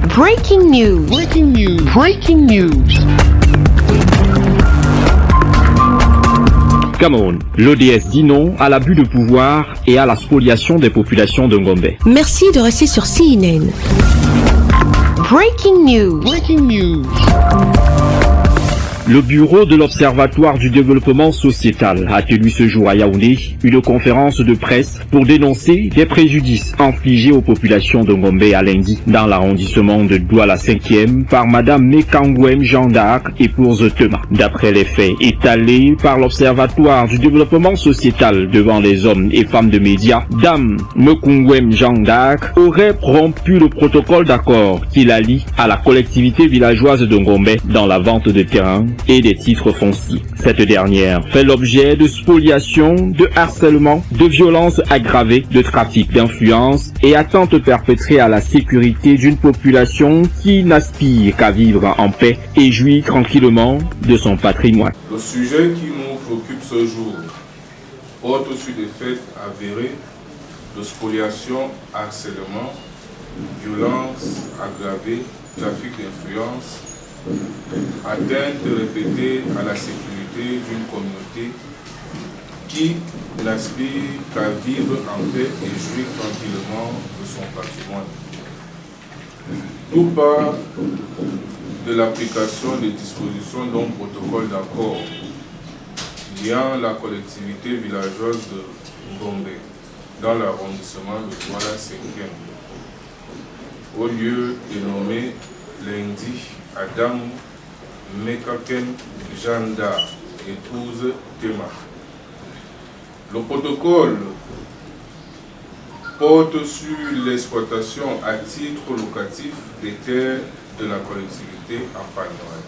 Breaking news. Breaking news. Breaking news. Cameroun. L'ODS dit non à l'abus de pouvoir et à la spoliation des populations de Ngombe. Merci de rester sur CNN. Breaking news. Breaking news. Le bureau de l'Observatoire du développement sociétal a tenu ce jour à Yaoundé une conférence de presse pour dénoncer des préjudices infligés aux populations de Ngombe à lundi dans l'arrondissement de Douala 5e par Madame Mekangouem Jean d'Arc, épouse Tema. D'après les faits étalés par l'Observatoire du développement sociétal devant les hommes et femmes de médias, Dame Mekangouem Jean d'Arc aurait rompu le protocole d'accord qui la lie à la collectivité villageoise de Ngombe dans la vente de terrain et des titres fonciers. Cette dernière fait l'objet de spoliation, de harcèlement, de violences aggravées, de trafic d'influence et attentes perpétrées à la sécurité d'une population qui n'aspire qu'à vivre en paix et jouir tranquillement de son patrimoine. Le sujet qui nous préoccupe ce jour porte sur des faits avérés de spoliation, harcèlement, violence aggravée, trafic d'influence, atteinte répétée à la sécurité d'une communauté qui n'aspire qu'à vivre en paix et jouir tranquillement de son patrimoine. Tout part de l'application des dispositions d'un protocole d'accord liant la collectivité villageoise de Ngombe dans l'arrondissement de Douala 5e, au lieu dénommé lundi Adam Mekakem Janda, épouse Tema. Le protocole porte sur l'exploitation à titre locatif des terres de la collectivité en Panoël.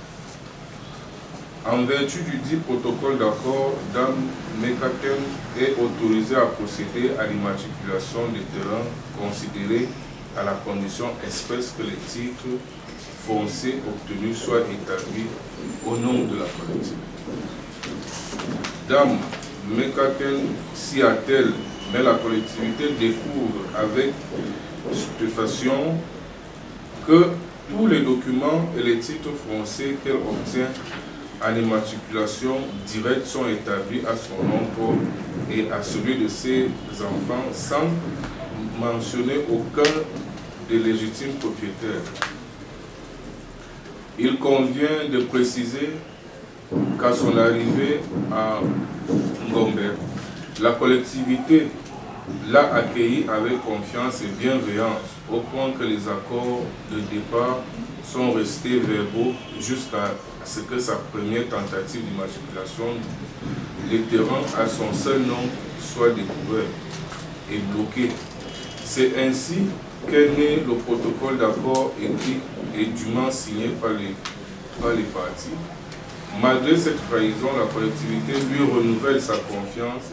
En vertu du dit protocole d'accord, Dame Mekakem est autorisée à procéder à l'immatriculation des terrains considérés à la condition expresse que les titres fonciers obtenus soient établis au nom de la collectivité. Dame Mekakem s'y attelle, mais la collectivité découvre avec stupéfaction que tous les documents et les titres fonciers qu'elle obtient en immatriculation directe sont établis à son nom propre et à celui de ses enfants sans mentionner aucun des légitimes propriétaires. Il convient de préciser qu'à son arrivée à Ngombe, la collectivité l'a accueilli avec confiance et bienveillance, au point que les accords de départ sont restés verbaux jusqu'à ce que sa première tentative d'immatriculation, les terrains à son seul nom, soit découvert et bloqué. C'est ainsi qu'est né le protocole d'accord écrit et dûment signé par les parties. Malgré cette trahison, la collectivité lui renouvelle sa confiance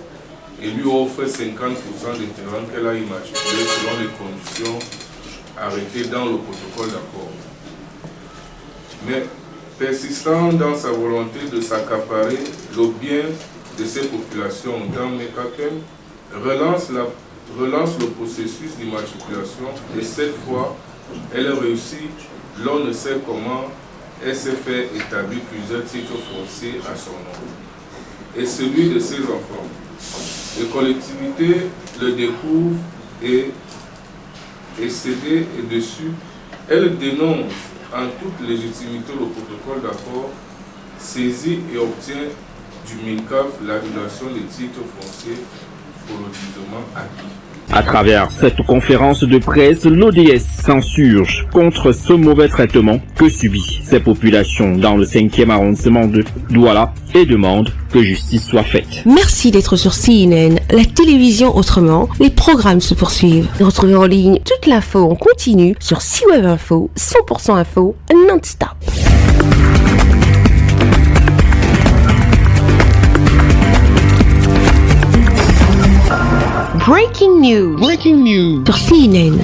et lui offre 50% des terrains qu'elle a immatriculés selon les conditions arrêtées dans le protocole d'accord. Mais persistant dans sa volonté de s'accaparer le bien de ces populations, Dame Mekakem relance le processus d'immatriculation et cette fois, elle réussit, l'on ne sait comment, elle s'est fait établir plusieurs titres fonciers à son nom et celui de ses enfants. Les collectivités le découvrent et cédée et dessus, elle dénonce en toute légitimité le protocole d'accord, saisit et obtient du MINCAF l'annulation des titres fonciers pour le jugement acquis. À travers cette conférence de presse, l'ODS s'insurge contre ce mauvais traitement que subissent ces populations dans le 5e arrondissement de Douala et demande que justice soit faite. Merci d'être sur CNN, la télévision autrement. Les programmes se poursuivent. Retrouvez en ligne toute l'info en continu sur C-Web Info, 100% info, non-stop. Breaking news. Breaking news. Sur CNN.